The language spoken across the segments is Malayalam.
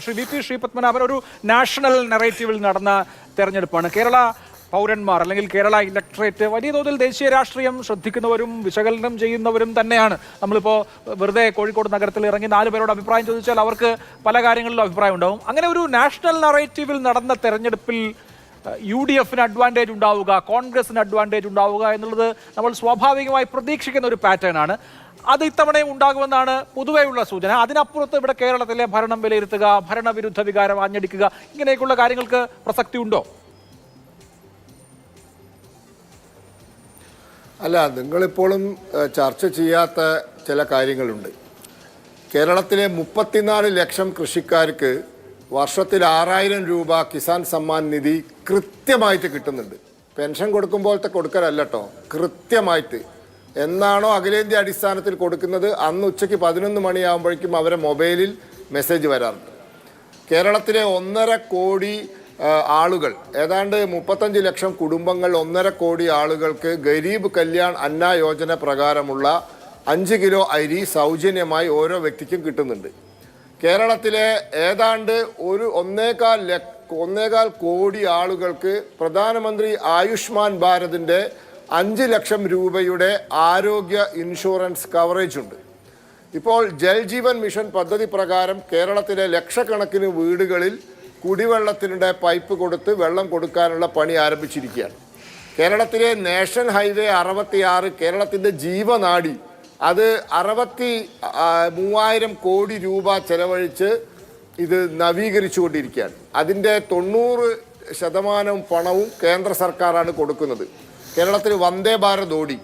ശ്രീ വി പി ശ്രീപത്മനാഭൻ, ഒരു നാഷണൽ നറേറ്റീവിൽ നടന്ന തെരഞ്ഞെടുപ്പാണ്. കേരള പൗരന്മാർ അല്ലെങ്കിൽ കേരള ഇലക്ട്രേറ്റ് വലിയ തോതിൽ ദേശീയ രാഷ്ട്രീയം ശ്രദ്ധിക്കുന്നവരും വിശകലനം ചെയ്യുന്നവരും തന്നെയാണ്. നമ്മളിപ്പോൾ വെറുതെ കോഴിക്കോട് നഗരത്തിൽ ഇറങ്ങി 4 പേരോട് അഭിപ്രായം ചോദിച്ചാൽ അവർക്ക് പല കാര്യങ്ങളിലും അഭിപ്രായം ഉണ്ടാവും. അങ്ങനെ ഒരു നാഷണൽ നറേറ്റീവിൽ നടന്ന തെരഞ്ഞെടുപ്പിൽ UDFന് അഡ്വാൻറ്റേജ് ഉണ്ടാവുക, കോൺഗ്രസിന് അഡ്വാൻറ്റേജ് ഉണ്ടാവുക എന്നുള്ളത് നമ്മൾ സ്വാഭാവികമായി പ്രതീക്ഷിക്കുന്ന ഒരു പാറ്റേൺ ആണ്. അത് ഇത്തവണയും ഉണ്ടാകുമെന്നാണ് പൊതുവെയുള്ള സൂചന. അതിനപ്പുറത്ത് ഇവിടെ കേരളത്തിലെ ഭരണം വിലയിരുത്തുക, ഭരണവിരുദ്ധ വികാരം ആഞ്ഞടിക്കുക, ഇങ്ങനെയൊക്കെയുള്ള കാര്യങ്ങൾക്ക് പ്രസക്തി ഉണ്ടോ? അല്ല, നിങ്ങളിപ്പോഴും ചർച്ച ചെയ്യാത്ത ചില കാര്യങ്ങളുണ്ട്. കേരളത്തിലെ 34 ലക്ഷം കൃഷിക്കാർക്ക് വർഷത്തിൽ 6000 രൂപ കിസാൻ സമ്മാൻ നിധി കൃത്യമായിട്ട് കിട്ടുന്നുണ്ട്. പെൻഷൻ കൊടുക്കുമ്പോഴത്തെ കൊടുക്കലല്ല കേട്ടോ, കൃത്യമായിട്ട് എന്നാണോ അഖിലേന്ത്യാ അടിസ്ഥാനത്തിൽ കൊടുക്കുന്നത് അന്ന് ഉച്ചയ്ക്ക് 11 മണിയാകുമ്പോഴേക്കും അവരെ മൊബൈലിൽ മെസ്സേജ് വരാറുണ്ട്. കേരളത്തിലെ 1.5 കോടി ആളുകൾ, ഏതാണ്ട് 35 ലക്ഷം കുടുംബങ്ങൾ, 1.5 കോടി ആളുകൾക്ക് ഗരീബ് കല്യാൺ അന്ന യോജന പ്രകാരമുള്ള 5 കിലോ അരി സൗജന്യമായി ഓരോ വ്യക്തിക്കും കിട്ടുന്നുണ്ട്. കേരളത്തിലെ ഏതാണ്ട് 1.25 കോടി ആളുകൾക്ക് പ്രധാനമന്ത്രി ആയുഷ്മാൻ ഭാരതിൻ്റെ 5 ലക്ഷം രൂപയുടെ ആരോഗ്യ ഇൻഷുറൻസ് കവറേജ് ഉണ്ട്. ഇപ്പോൾ ജൽ ജീവൻ മിഷൻ പദ്ധതി പ്രകാരം കേരളത്തിലെ ലക്ഷക്കണക്കിന് വീടുകളിൽ കുടിവെള്ളത്തിൻ്റെ പൈപ്പ് കൊടുത്ത് വെള്ളം കൊടുക്കാനുള്ള പണി ആരംഭിച്ചിരിക്കുകയാണ്. കേരളത്തിലെ നാഷണൽ ഹൈവേ 66 കേരളത്തിൻ്റെ ജീവനാഡി, അത് 63,000 കോടി രൂപ ചെലവഴിച്ച് ഇത് നവീകരിച്ചുകൊണ്ടിരിക്കുകയാണ്. അതിൻ്റെ 90% പണവും കേന്ദ്ര സർക്കാരാണ് കൊടുക്കുന്നത്. കേരളത്തിൽ വന്ദേ ഭാരത് ഓടി.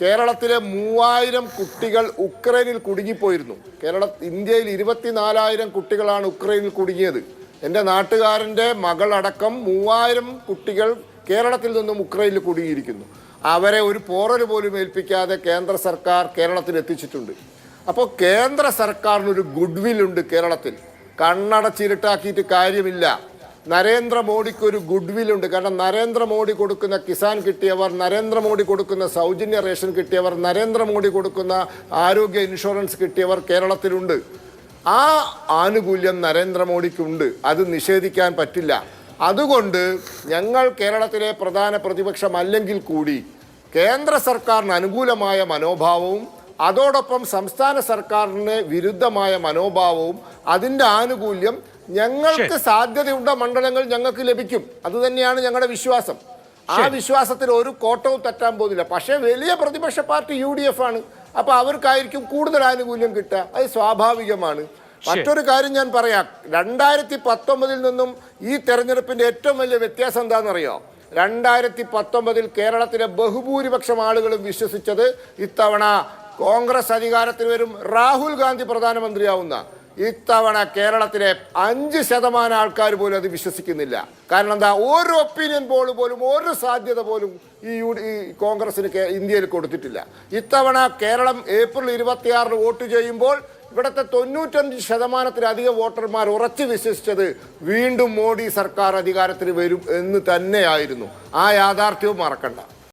കേരളത്തിലെ 3000 കുട്ടികൾ ഉക്രൈനിൽ കുടുങ്ങിപ്പോയിരുന്നു. ഇന്ത്യയിൽ 24,000 കുട്ടികളാണ് ഉക്രൈനിൽ കുടുങ്ങിയത്. എൻ്റെ നാട്ടുകാരൻ്റെ മകളടക്കം 3000 കുട്ടികൾ കേരളത്തിൽ നിന്നും ഉക്രൈനിൽ കുടുങ്ങിയിരിക്കുന്നു. അവരെ ഒരു പോറൽ പോലും ഏൽപ്പിക്കാതെ കേന്ദ്ര സർക്കാർ കേരളത്തിൽ എത്തിച്ചിട്ടുണ്ട്. അപ്പോൾ കേന്ദ്ര സർക്കാരിനൊരു ഗുഡ് വില്ലുണ്ട് കേരളത്തിൽ. കണ്ണടച്ചിരുട്ടാക്കിയിട്ട് കാര്യമില്ല. നരേന്ദ്രമോദിക്കൊരു ഗുഡ് വില്ലുണ്ട്. കാരണം നരേന്ദ്രമോദി കൊടുക്കുന്ന കിസാൻ കിട്ടിയവർ, നരേന്ദ്രമോദി കൊടുക്കുന്ന സൗജന്യ റേഷൻ കിട്ടിയവർ, നരേന്ദ്രമോദി കൊടുക്കുന്ന ആരോഗ്യ ഇൻഷുറൻസ് കിട്ടിയവർ കേരളത്തിലുണ്ട്. ആ ആനുകൂല്യം നരേന്ദ്രമോദിക്കുണ്ട്, അത് നിഷേധിക്കാൻ പറ്റില്ല. അതുകൊണ്ട് ഞങ്ങൾ കേരളത്തിലെ പ്രധാന പ്രതിപക്ഷമല്ലെങ്കിൽ കൂടി കേന്ദ്ര സർക്കാരിന് അനുകൂലമായ മനോഭാവവും അതോടൊപ്പം സംസ്ഥാന സർക്കാരിന് വിരുദ്ധമായ മനോഭാവവും അതിൻ്റെ ആനുകൂല്യം ഞങ്ങൾക്ക് സാധ്യതയുള്ള മണ്ഡലങ്ങൾ ഞങ്ങൾക്ക് ലഭിക്കും. അതുതന്നെയാണ് ഞങ്ങളുടെ വിശ്വാസം. ആ വിശ്വാസത്തിൽ ഒരു കോട്ടവും തെറ്റാൻ പോകുന്നില്ല. പക്ഷേ വലിയ പ്രതിപക്ഷ പാർട്ടി UDF ആണ്. അപ്പോൾ അവർക്കായിരിക്കും കൂടുതൽ ആനുകൂല്യം കിട്ടുക, അത് സ്വാഭാവികമാണ്. മറ്റൊരു കാര്യം ഞാൻ പറയാം. 2019 നിന്നും ഈ തെരഞ്ഞെടുപ്പിൻ്റെ ഏറ്റവും വലിയ വ്യത്യാസം എന്താണെന്നറിയോ? 2019 കേരളത്തിലെ ബഹുഭൂരിപക്ഷം ആളുകളും വിശ്വസിച്ചത് ഇത്തവണ കോൺഗ്രസ് അധികാരത്തിൽ വരും, രാഹുൽ ഗാന്ധി പ്രധാനമന്ത്രിയാവുന്ന. ഇത്തവണ കേരളത്തിലെ 5% ആൾക്കാർ പോലും അത് വിശ്വസിക്കുന്നില്ല. കാരണം എന്താ? ഒരു ഒപ്പീനിയൻ പോൾ പോലും, ഒരു സാധ്യത പോലും ഈ കോൺഗ്രസിന് ഇന്ത്യയിൽ കൊടുത്തിട്ടില്ല. ഇത്തവണ കേരളം ഏപ്രിൽ 26 വോട്ട് ചെയ്യുമ്പോൾ ഇവിടുത്തെ 95% വോട്ടർമാർ ഉറച്ചു വിശ്വസിച്ചത് വീണ്ടും മോഡി സർക്കാർ അധികാരത്തിൽ വരും എന്ന് തന്നെയായിരുന്നു. ആ യാഥാർത്ഥ്യവും മറക്കണ്ട.